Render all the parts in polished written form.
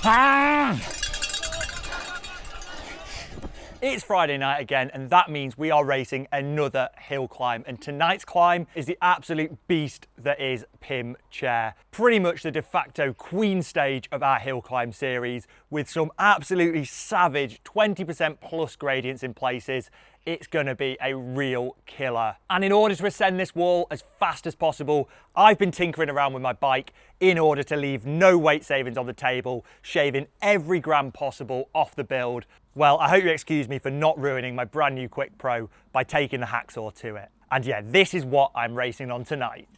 It's Friday night again, and that means we are racing another hill climb. And tonight's climb is the absolute beast that is Pym Chair. Pretty much the de facto queen stage of our hill climb series, with some absolutely savage 20% plus gradients in places. It's gonna be a real killer. And in order to ascend this wall as fast as possible, I've been tinkering around with my bike in order to leave no weight savings on the table, shaving every gram possible off the build. Well, I hope you excuse me for not ruining my brand new QuickPro by taking the hacksaw to it. And yeah, this is what I'm racing on tonight.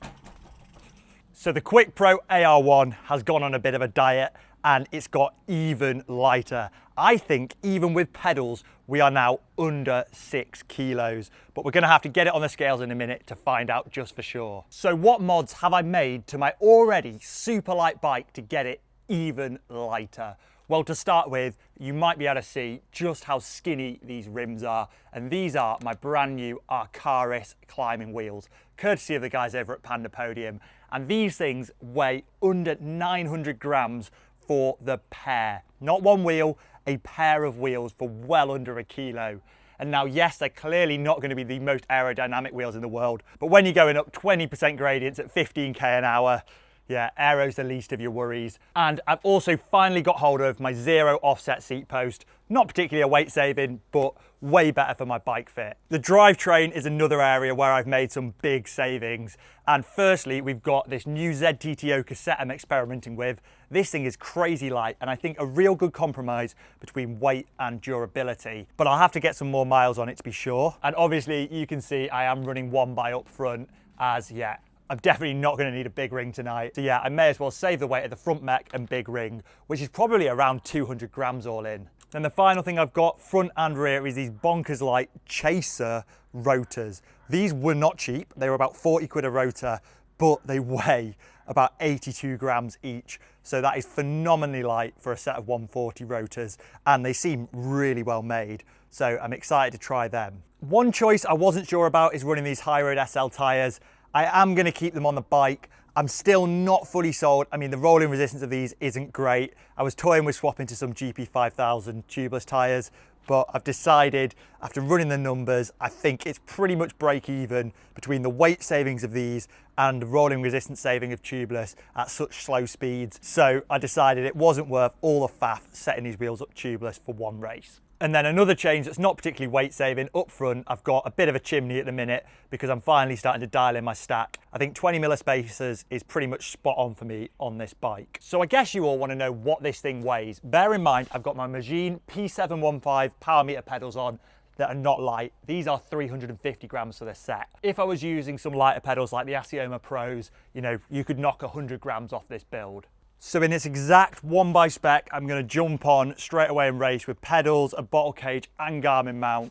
So the QuickPro AR1 has gone on a bit of a diet and it's got even lighter. I think even with pedals, we are now under 6 kilos, but we're gonna have to get it on the scales in a minute to find out just for sure. So what mods have I made to my already super light bike to get it even lighter? Well, to start with, you might be able to see just how skinny these rims are. And these are my brand new Arcaris climbing wheels, courtesy of the guys over at Panda Podium. And these things weigh under 900 grams for the pair. Not one wheel, a pair of wheels for well under a kilo. And now, yes, they're clearly not going to be the most aerodynamic wheels in the world, but when you're going up 20% gradients at 15k an hour, yeah, aero's the least of your worries. And I've also finally got hold of my zero offset seat post. Not particularly a weight saving, but way better for my bike fit. The drivetrain is another area where I've made some big savings. And firstly, we've got this new ZTTO cassette I'm experimenting with. This thing is crazy light, and I think a real good compromise between weight and durability. But I'll have to get some more miles on it to be sure. And obviously you can see I am running one by up front, as yeah, I'm definitely not going to need a big ring tonight. So yeah, I may as well save the weight of the front mech and big ring, which is probably around 200 grams all in. Then the final thing I've got front and rear is these bonkers light Chaser rotors. These were not cheap. They were about 40 quid a rotor, but they weigh about 82 grams each. So that is phenomenally light for a set of 140 rotors, and they seem really well made. So I'm excited to try them. One choice I wasn't sure about is running these high road SL tires. I am going to keep them on the bike. I'm still not fully sold. I mean, the rolling resistance of these isn't great. I was toying with swapping to some GP 5000 tubeless tires, but I've decided after running the numbers, I think it's pretty much break even between the weight savings of these and the rolling resistance saving of tubeless at such slow speeds. So I decided it wasn't worth all the faff setting these wheels up tubeless for one race. And then another change that's not particularly weight saving up front, I've got a bit of a chimney at the minute because I'm finally starting to dial in my stack. I think 20 mm spacers is pretty much spot on for me on this bike. So I guess you all want to know what this thing weighs. Bear in mind, I've got my Magine P715 power meter pedals on that are not light. These are 350 grams for the set. If I was using some lighter pedals like the Asioma Pros, you know, you could knock 100 grams off this build. So in this exact one by spec, I'm going to jump on straight away and race with pedals, a bottle cage and Garmin mount.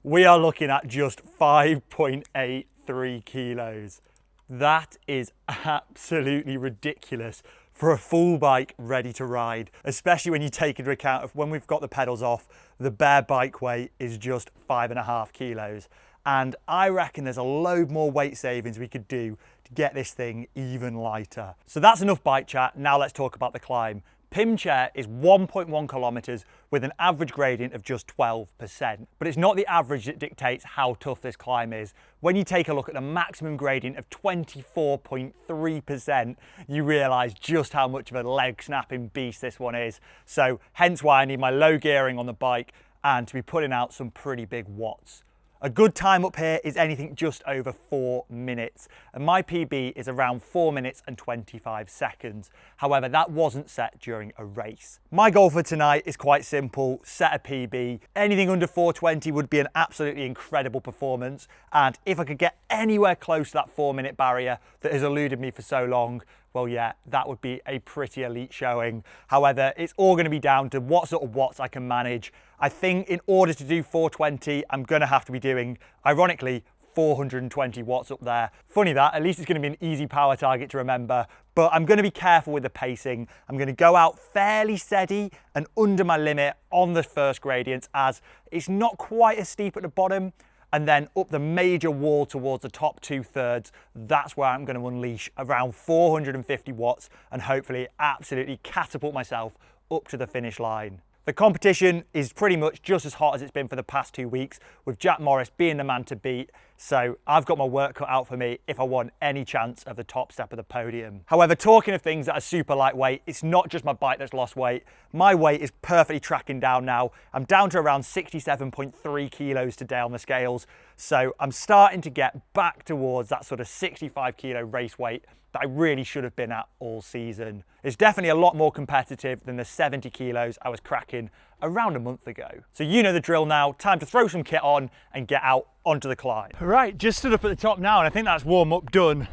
We are looking at just 5.83 kilos. That is absolutely ridiculous for a full bike ready to ride, especially when you take into account of when we've got the pedals off, the bare bike weight is just 5.5 kilos. And I reckon there's a load more weight savings we could do to get this thing even lighter. So that's enough bike chat. Now let's talk about the climb. Pym Chair is 1.1 kilometers with an average gradient of just 12%. But it's not the average that dictates how tough this climb is. When you take a look at the maximum gradient of 24.3%, you realize just how much of a leg snapping beast this one is. So hence why I need my low gearing on the bike and to be putting out some pretty big watts. A good time up here is anything just over 4 minutes, and my PB is around 4 minutes and 25 seconds. However, that wasn't set during a race. My goal for tonight is quite simple: set a PB. Anything under 420 would be an absolutely incredible performance, and if I could get anywhere close to that 4 minute barrier that has eluded me for so long, well, yeah, that would be a pretty elite showing. However, it's all going to be down to what sort of watts I can manage. I think in order to do 420, I'm going to have to be doing, ironically, 420 watts up there. Funny that, at least it's going to be an easy power target to remember, but I'm going to be careful with the pacing. I'm going to go out fairly steady and under my limit on the first gradients, as it's not quite as steep at the bottom, and then up the major wall towards the top 2/3, that's where I'm going to unleash around 450 watts and hopefully absolutely catapult myself up to the finish line. The competition is pretty much just as hot as it's been for the past 2 weeks, with Jack Morris being the man to beat, so I've got my work cut out for me if I want any chance of the top step of the podium. However, talking of things that are super lightweight, it's not just my bike that's lost weight. My weight is perfectly tracking down now. I'm down to around 67.3 kilos today on the scales, so I'm starting to get back towards that sort of 65 kilo race weight that I really should have been at all season. It's definitely a lot more competitive than the 70 kilos I was cracking around a month ago. So you know the drill now, time to throw some kit on and get out onto the climb. Right, just stood up at the top now and I think that's warm up done.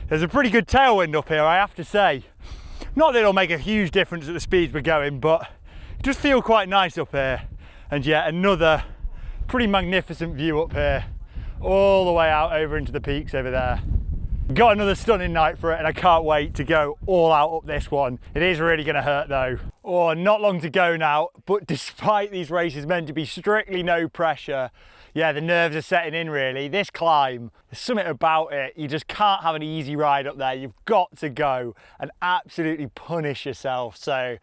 There's a pretty good tailwind up here, I have to say. Not that it'll make a huge difference at the speeds we're going, but it does feel quite nice up here. And yet another pretty magnificent view up here, all the way out over into the peaks over there. Got another stunning night for it and I can't wait to go all out up this one. It is really going to hurt though. Oh, not long to go now, but despite these races meant to be strictly no pressure, yeah, the nerves are setting in really. This climb, there's something about it. You just can't have an easy ride up there. You've got to go and absolutely punish yourself. So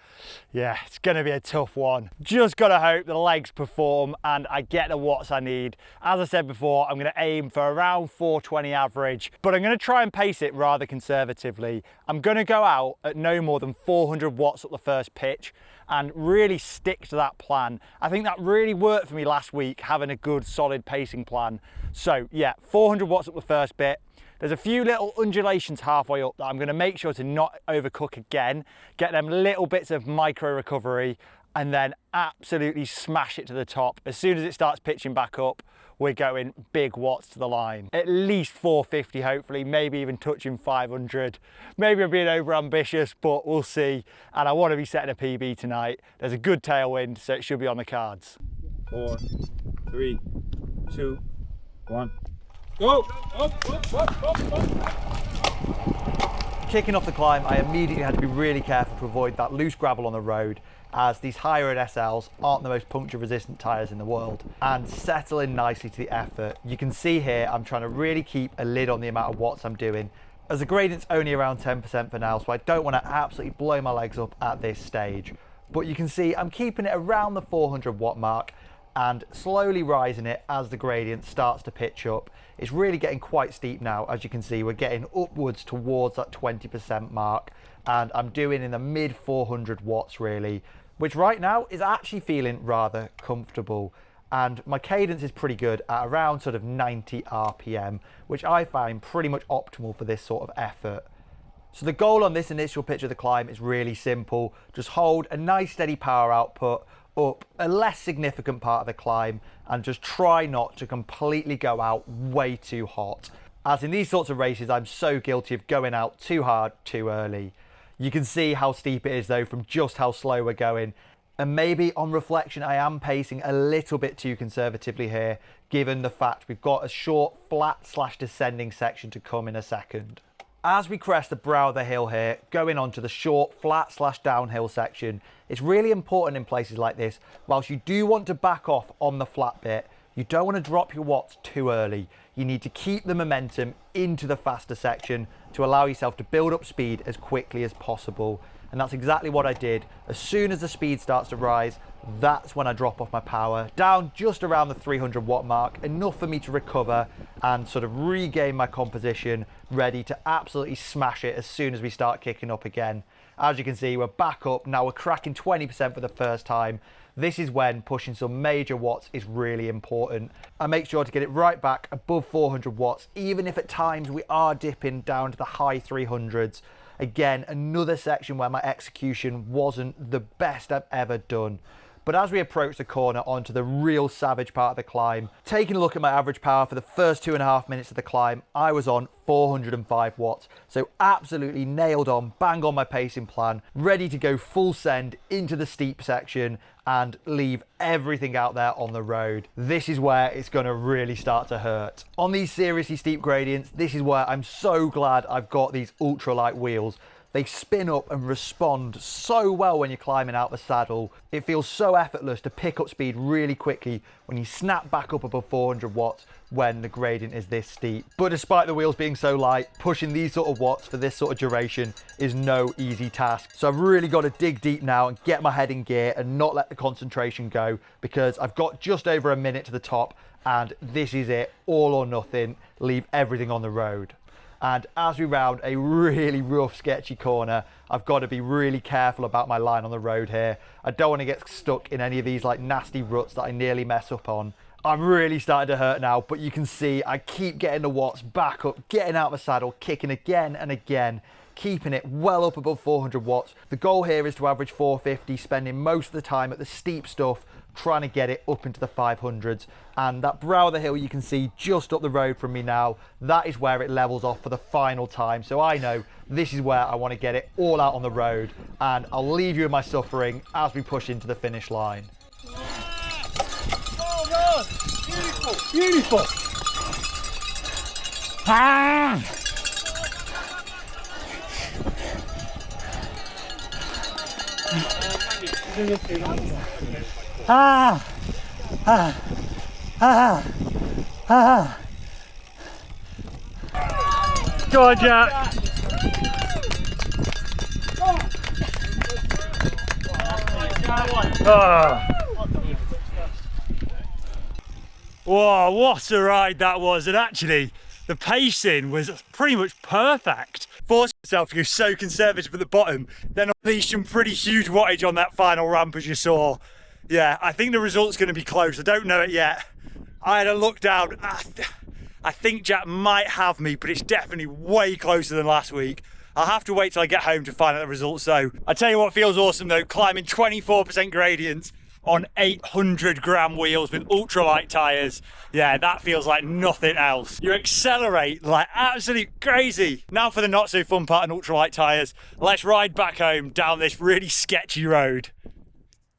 yeah, it's going to be a tough one. Just got to hope the legs perform and I get the watts I need. As I said before, I'm going to aim for around 420 average, but I'm going to try and pace it rather conservatively. I'm going to go out at no more than 400 watts at the first pitch and really stick to that plan. I think that really worked for me last week, having a good solid pacing plan. So yeah, 400 watts up the first bit. There's a few little undulations halfway up that I'm going to make sure to not overcook again, get them little bits of micro recovery and then absolutely smash it to the top. As soon as it starts pitching back up, we're going big watts to the line. At least 450 hopefully, maybe even touching 500. Maybe I'm being over ambitious, but we'll see. And I want to be setting a PB tonight. There's a good tailwind, so it should be on the cards. 4, 3, 2, 1. Go! Kicking off the climb, I immediately had to be really careful to avoid that loose gravel on the road, as these higher end SLs aren't the most puncture resistant tyres in the world, and settle in nicely to the effort. You can see here I'm trying to really keep a lid on the amount of watts I'm doing, as the gradient's only around 10% for now, so I don't want to absolutely blow my legs up at this stage. But you can see I'm keeping it around the 400 watt mark and slowly rising it as the gradient starts to pitch up. It's really getting quite steep now. As you can see, we're getting upwards towards that 20% mark, and I'm doing in the mid 400 watts really, which right now is actually feeling rather comfortable. And my cadence is pretty good at around sort of 90 RPM, which I find pretty much optimal for this sort of effort. So the goal on this initial pitch of the climb is really simple. Just hold a nice steady power output up a less significant part of the climb and just try not to completely go out way too hot. As in these sorts of races, I'm so guilty of going out too hard too early. You can see how steep it is though from just how slow we're going. And maybe on reflection, I am pacing a little bit too conservatively here, given the fact we've got a short flat / descending section to come in a second. As we crest the brow of the hill here, going on to the short flat / downhill section, it's really important in places like this, whilst you do want to back off on the flat bit, you don't want to drop your watts too early. You need to keep the momentum into the faster section to allow yourself to build up speed as quickly as possible. And that's exactly what I did. As soon as the speed starts to rise, that's when I drop off my power down just around the 300 watt mark, enough for me to recover and sort of regain my composition, ready to absolutely smash it as soon as we start kicking up again. As you can see, we're back up now. We're cracking 20% for the first time. This is when pushing some major watts is really important. I make sure to get it right back above 400 watts, even if at times we are dipping down to the high 300s. Again, another section where my execution wasn't the best I've ever done. But as we approach the corner onto the real savage part of the climb, taking a look at my average power for the first 2.5 minutes of the climb, I was on 405 watts. So absolutely nailed on, bang on my pacing plan, ready to go full send into the steep section and leave everything out there on the road. This is where it's going to really start to hurt. On these seriously steep gradients, this is where I'm so glad I've got these ultralight wheels. They spin up and respond so well when you're climbing out the saddle. It feels so effortless to pick up speed really quickly when you snap back up above 400 watts when the gradient is this steep. But despite the wheels being so light, pushing these sort of watts for this sort of duration is no easy task. So I've really got to dig deep now and get my head in gear and not let the concentration go, because I've got just over a minute to the top and this is it, all or nothing, leave everything on the road. And as we round a really rough, sketchy corner, I've got to be really careful about my line on the road here. I don't want to get stuck in any of these like nasty ruts that I nearly mess up on. I'm really starting to hurt now, but you can see I keep getting the watts back up, getting out of the saddle, kicking again and again, keeping it well up above 400 watts. The goal here is to average 450, spending most of the time at the steep stuff, trying to get it up into the 500s. And that brow of the hill you can see just up the road from me now, that is where it levels off for the final time. So I know this is where I want to get it all out on the road, and I'll leave you in my suffering as we push into the finish line. Oh God! Beautiful! Beautiful! Ah! Ah! Ah! Ah! Ah! Go on, Jack! Oh. Whoa, what a ride that was. And actually, the pacing was pretty much perfect. Forced myself to go so conservative at the bottom, then unleashed some pretty huge wattage on that final ramp, as you saw. Yeah, I think the result's going to be close. I don't know it yet. I had a look down. I think Jack might have me, but it's definitely way closer than last week. I'll have to wait till I get home to find out the results. So I tell you what feels awesome though, climbing 24% gradients on 800-gram wheels with ultralight tyres. Yeah, that feels like nothing else. You accelerate like absolute crazy. Now for the not so fun part on ultralight tyres, let's ride back home down this really sketchy road.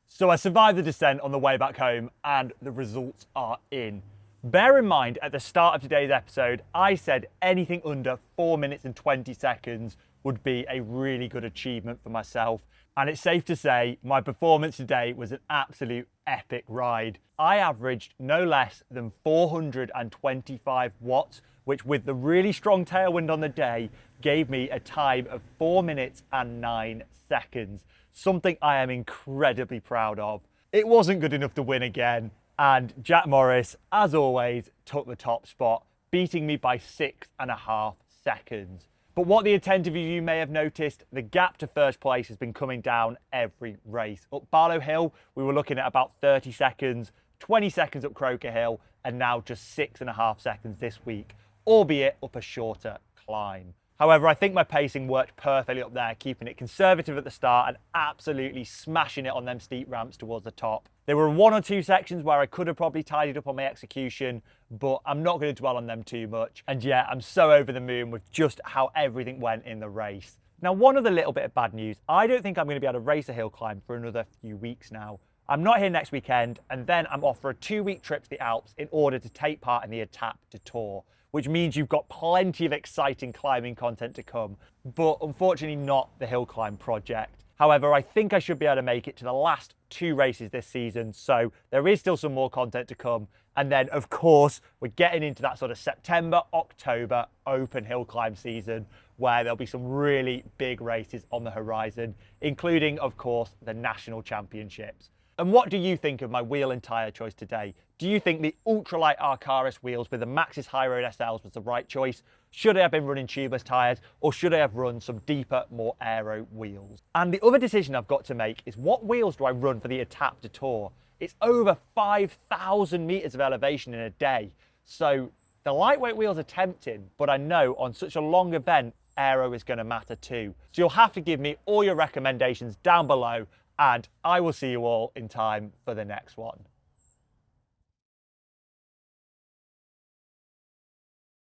So I survived the descent on the way back home and the results are in. Bear in mind, at the start of today's episode, I said anything under 4 minutes and 20 seconds would be a really good achievement for myself. And it's safe to say my performance today was an absolute epic ride. I averaged no less than 425 watts, which with the really strong tailwind on the day, gave me a time of 4 minutes and 9 seconds. Something I am incredibly proud of. It wasn't good enough to win again, and Jack Morris, as always, took the top spot, beating me by 6.5 seconds. But what the attentive of you may have noticed, the gap to first place has been coming down every race. Up Barlow Hill, we were looking at about 30 seconds, 20 seconds up Croker Hill, and now just 6.5 seconds this week, albeit up a shorter climb. However, I think my pacing worked perfectly up there, keeping it conservative at the start and absolutely smashing it on them steep ramps towards the top. There were 1 or 2 sections where I could have probably tidied up on my execution, but I'm not going to dwell on them too much. And yeah, I'm so over the moon with just how everything went in the race. Now, one other little bit of bad news. I don't think I'm going to be able to race a hill climb for another few weeks now. I'm not here next weekend, and then I'm off for a 2-week trip to the Alps in order to take part in the Etape du Tour, which means you've got plenty of exciting climbing content to come, but unfortunately not the hill climb project. However, I think I should be able to make it to the last 2 races this season, so there is still some more content to come. And then, of course, we're getting into that sort of September, October open hill climb season, where there'll be some really big races on the horizon, including, of course, the national championships. And what do you think of my wheel and tyre choice today? Do you think the ultralight Arcaris wheels with the Maxxis High Road SLs was the right choice? Should I have been running tubeless tyres, or should I have run some deeper, more aero wheels? And the other decision I've got to make is, what wheels do I run for the Etape du Tour? It's over 5,000 metres of elevation in a day. So the lightweight wheels are tempting, but I know on such a long event, aero is going to matter too. So you'll have to give me all your recommendations down below, and I will see you all in time for the next one.